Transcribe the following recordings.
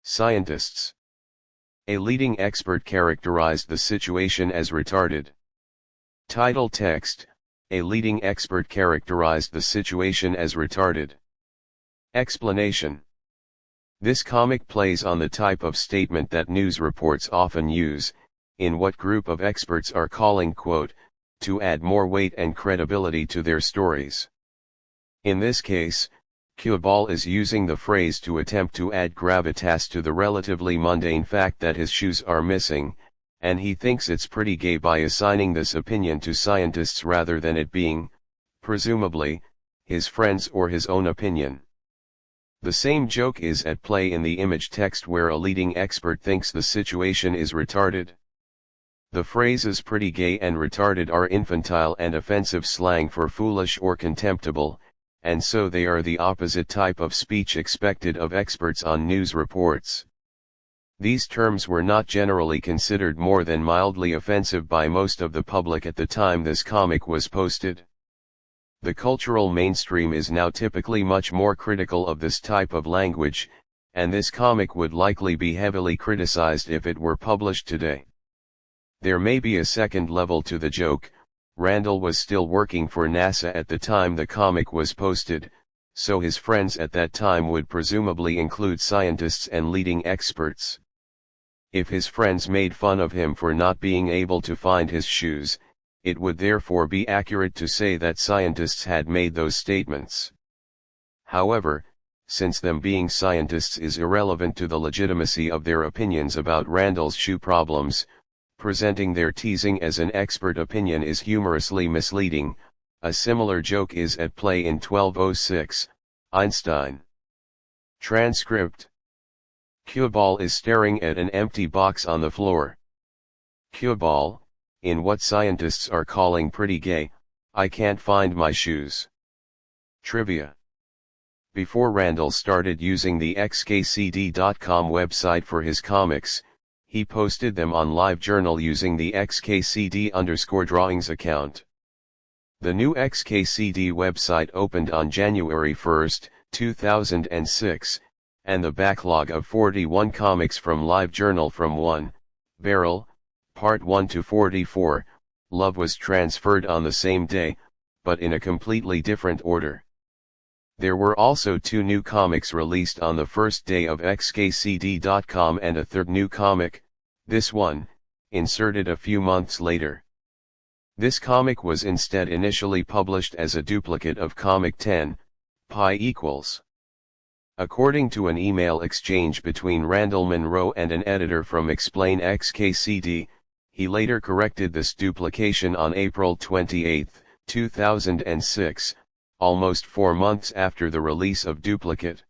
Scientists. A leading expert characterized the situation as retarded. Title text: A leading expert characterized the situation as retarded. Explanation. This comic plays on the type of statement that news reports often use, in what group of experts are calling quote, to add more weight and credibility to their stories. In this case, Q-Ball is using the phrase to attempt to add gravitas to the relatively mundane fact that his shoes are missing, and he thinks it's pretty gay by assigning this opinion to scientists rather than it being, presumably, his friends or his own opinion. The same joke is at play in the image text where a leading expert thinks the situation is retarded. The phrases pretty gay and retarded are infantile and offensive slang for foolish or contemptible, and so they are the opposite type of speech expected of experts on news reports. These terms were not generally considered more than mildly offensive by most of the public at the time this comic was posted. The cultural mainstream is now typically much more critical of this type of language, and this comic would likely be heavily criticized if it were published today. There may be a second level to the joke. Randall was still working for NASA at the time the comic was posted, so his friends at that time would presumably include scientists and leading experts. If his friends made fun of him for not being able to find his shoes, it would therefore be accurate to say that scientists had made those statements. However, since them being scientists is irrelevant to the legitimacy of their opinions about Randall's shoe problems, presenting their teasing as an expert opinion is humorously misleading. A similar joke is at play in 1206, Einstein. Transcript. Q-Ball is staring at an empty box on the floor. Q-Ball, in what scientists are calling pretty gay, I can't find my shoes. Trivia. Before Randall started using the xkcd.com website for his comics, he posted them on LiveJournal using the xkcd_drawings account. The new xkcd website opened on January 1, 2006, and the backlog of 41 comics from LiveJournal from 1, Barrel, Part 1 to 44, Love was transferred on the same day, but in a completely different order. There were also 2 new comics released on the first day of xkcd.com and a third new comic, this one, inserted a few months later. This comic was instead initially published as a duplicate of Comic 10, Pi equals. According to an email exchange between Randall Munroe and an editor from Explain XKCD, he later corrected this duplication on April 28, 2006, almost 4 months after the release of Duplicate.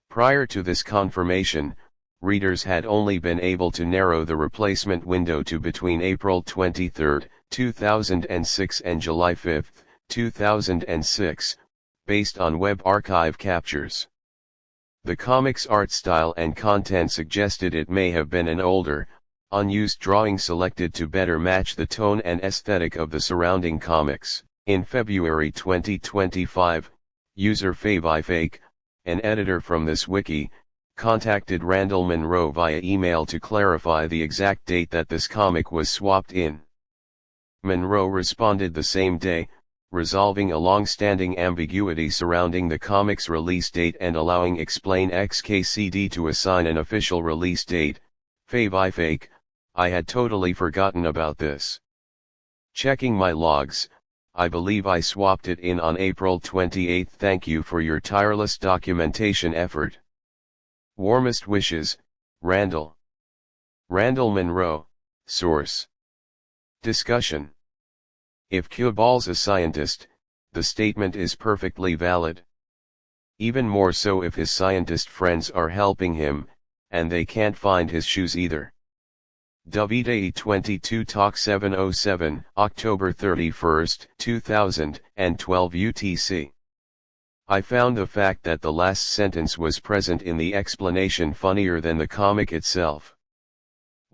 Prior to this confirmation, readers had only been able to narrow the replacement window to between April 23, 2006 and July 5, 2006, based on web archive captures. The comic's art style and content suggested it may have been an older, unused drawing selected to better match the tone and aesthetic of the surrounding comics. In February 2025, user FaveIFake, an editor from this wiki, contacted Randall Munroe via email to clarify the exact date that this comic was swapped in. Munroe responded the same day, resolving a long-standing ambiguity surrounding the comic's release date and allowing Explain XKCD to assign an official release date. FaveIFake, I had totally forgotten about this. Checking my logs, I believe I swapped it in on April 28. Thank you for your tireless documentation effort. Warmest wishes, Randall. Randall Munroe, source. Discussion. If Q-Ball's a scientist, the statement is perfectly valid. Even more so if his scientist friends are helping him, and they can't find his shoes either. Davide 22 Talk 707, October 31, 2012 UTC. I found the fact that the last sentence was present in the explanation funnier than the comic itself.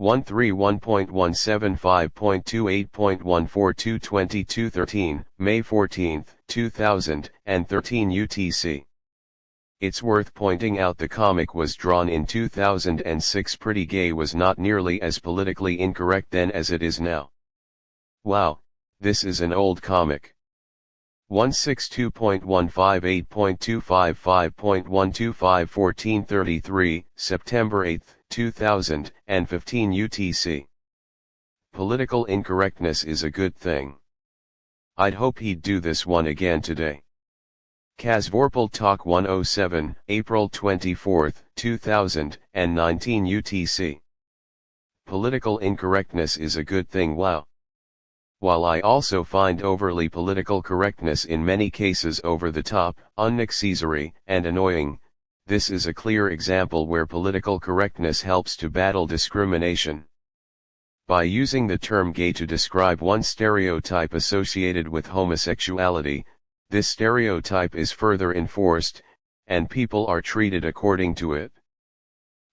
131.175.28.1422213, May 14, 2013 UTC. It's worth pointing out the comic was drawn in 2006. Pretty Gay was not nearly as politically incorrect then as it is now. Wow, this is an old comic. 162.158.255.125 1433, September 8, 2015 UTC. Political incorrectness is a good thing. I'd hope he'd do this one again today. Kazvorpal Talk 107, April 24, 2019 UTC. Political incorrectness is a good thing. Wow. While I also find overly political correctness in many cases over the top, unnecessary, and annoying, this is a clear example where political correctness helps to battle discrimination. By using the term gay to describe one stereotype associated with homosexuality, this stereotype is further enforced, and people are treated according to it.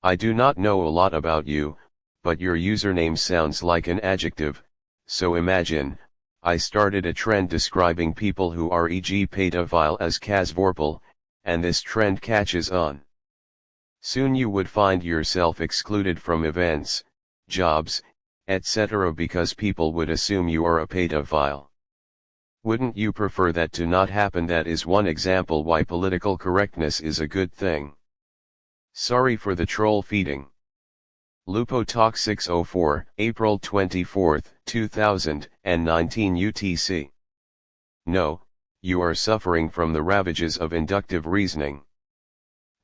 I do not know a lot about you, but your username sounds like an adjective, so imagine, I started a trend describing people who are e.g. pedophile as Kazvorpal, and this trend catches on. Soon you would find yourself excluded from events, jobs, etc. because people would assume you are a pedophile. Wouldn't you prefer that to not happen? That is one example why political correctness is a good thing. Sorry for the troll feeding. Lupo Talk 604, April 24, 2019 UTC. No, you are suffering from the ravages of inductive reasoning.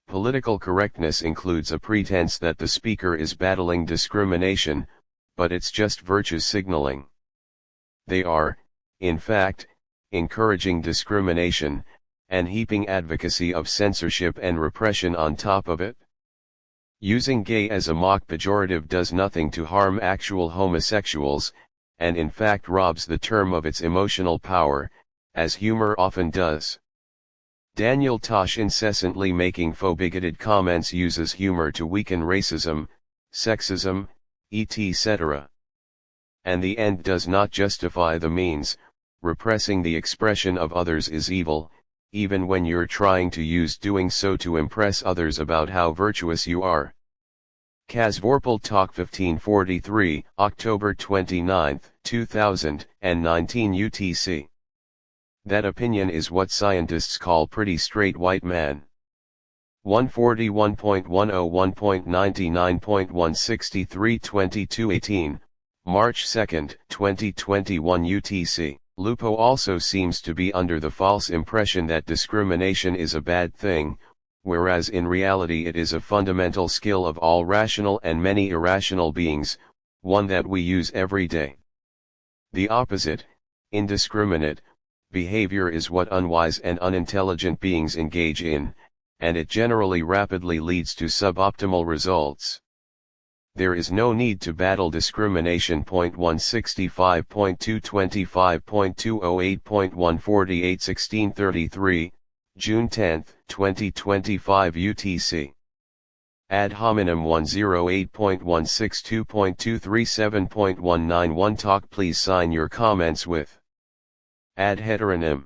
Political correctness includes a pretense that the speaker is battling discrimination, but it's just virtue signaling. They are, in fact, encouraging discrimination, and heaping advocacy of censorship and repression on top of it. Using gay as a mock pejorative does nothing to harm actual homosexuals, and in fact robs the term of its emotional power, as humor often does. Daniel Tosh, incessantly making faux bigoted comments, uses humor to weaken racism, sexism, etc. And the end does not justify the means. Repressing the expression of others is evil, even when you're trying to use doing so to impress others about how virtuous you are. Kazvorpal Talk 1543, October 29, 2019 UTC. That opinion is what scientists call pretty straight white man. 141.101.99.163 March 2, 2021 UTC. Lupo also seems to be under the false impression that discrimination is a bad thing, whereas in reality it is a fundamental skill of all rational and many irrational beings, one that we use every day. The opposite, indiscriminate, behavior is what unwise and unintelligent beings engage in, and it generally rapidly leads to suboptimal results. There is no need to battle discrimination. 165.225.208.148 1633, June 10, 2025 UTC. Ad hominem 108.162.237.191 Talk. Please sign your comments with ad heteronym.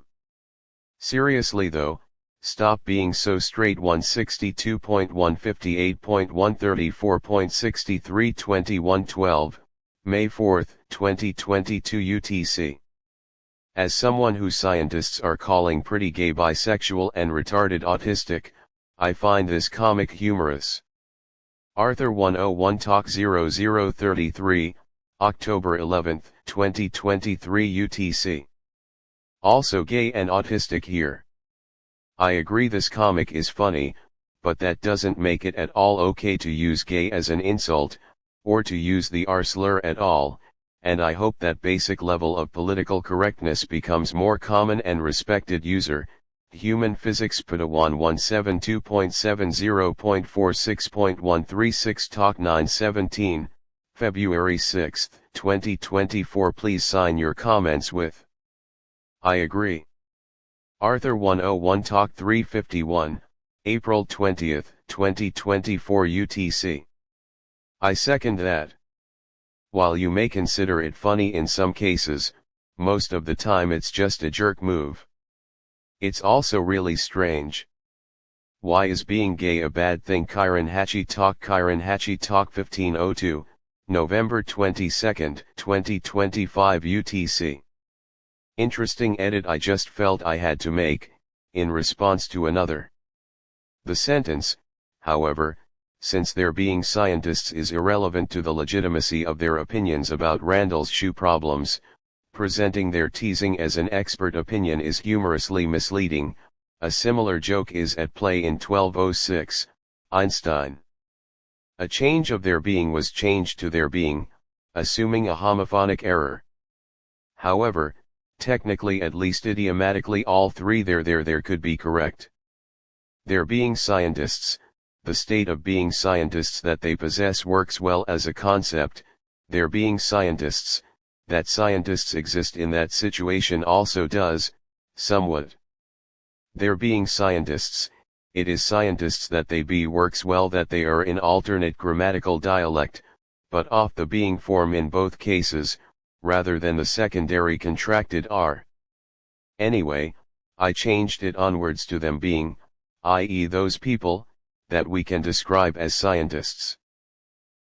Seriously though, stop being so straight. 162.158.134.63 May 4, 2022 UTC. As someone who scientists are calling pretty gay, bisexual and retarded autistic, I find this comic humorous. Arthur 101 Talk 0033, October 11, 2023 UTC. Also gay and autistic here. I agree this comic is funny, but that doesn't make it at all okay to use gay as an insult, or to use the R slur at all, and I hope that basic level of political correctness becomes more common and respected. User, Human Physics Padawan 172.70.46.136 Talk 917, February 6, 2024. Please sign your comments with I agree. Arthur 101 Talk 351, April 20, 2024 UTC. I second that. While you may consider it funny in some cases, most of the time it's just a jerk move. It's also really strange. Why is being gay a bad thing? Kiran Hachi Talk 1502, November 22, 2025 UTC. Interesting edit I just felt I had to make, in response to another. The sentence, however, since their being scientists is irrelevant to the legitimacy of their opinions about Randall's shoe problems, presenting their teasing as an expert opinion is humorously misleading. A similar joke is at play in 1206, Einstein. A change of their being was changed to their being, assuming a homophonic error. However, technically at least idiomatically all three there could be correct. Their being scientists, the state of being scientists that they possess works well as a concept, their being scientists, that scientists exist in that situation also does, somewhat. Their being scientists, it is scientists that they be works well that they are in alternate grammatical dialect, but off the being form in both cases, rather than the secondary contracted R. Anyway, I changed it onwards to them being, i.e. those people, that we can describe as scientists.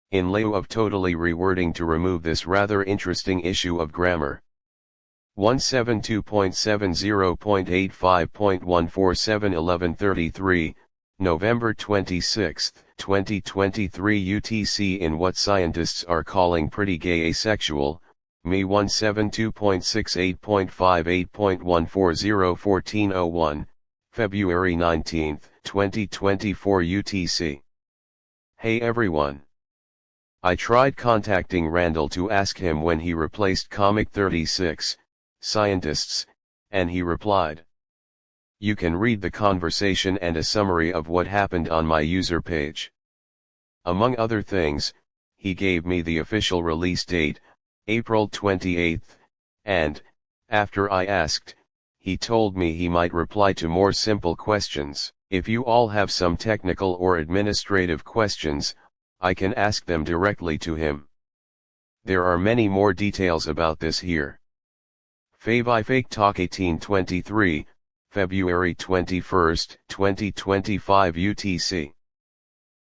In lieu of totally rewording to remove this rather interesting issue of grammar. 172.70.85.147 November 26, 2023 UTC. In what scientists are calling pretty gay asexual, me 172.68.58.140 February 19, 2024 UTC. Hey everyone. I tried contacting Randall to ask him when he replaced Comic 36, Scientists, and he replied. You can read the conversation and a summary of what happened on my user page. Among other things, he gave me the official release date, April 28, and, after I asked, he told me he might reply to more simple questions. If you all have some technical or administrative questions, I can ask them directly to him. There are many more details about this here. Favi Fake Talk 1823, February 21, 2025 UTC.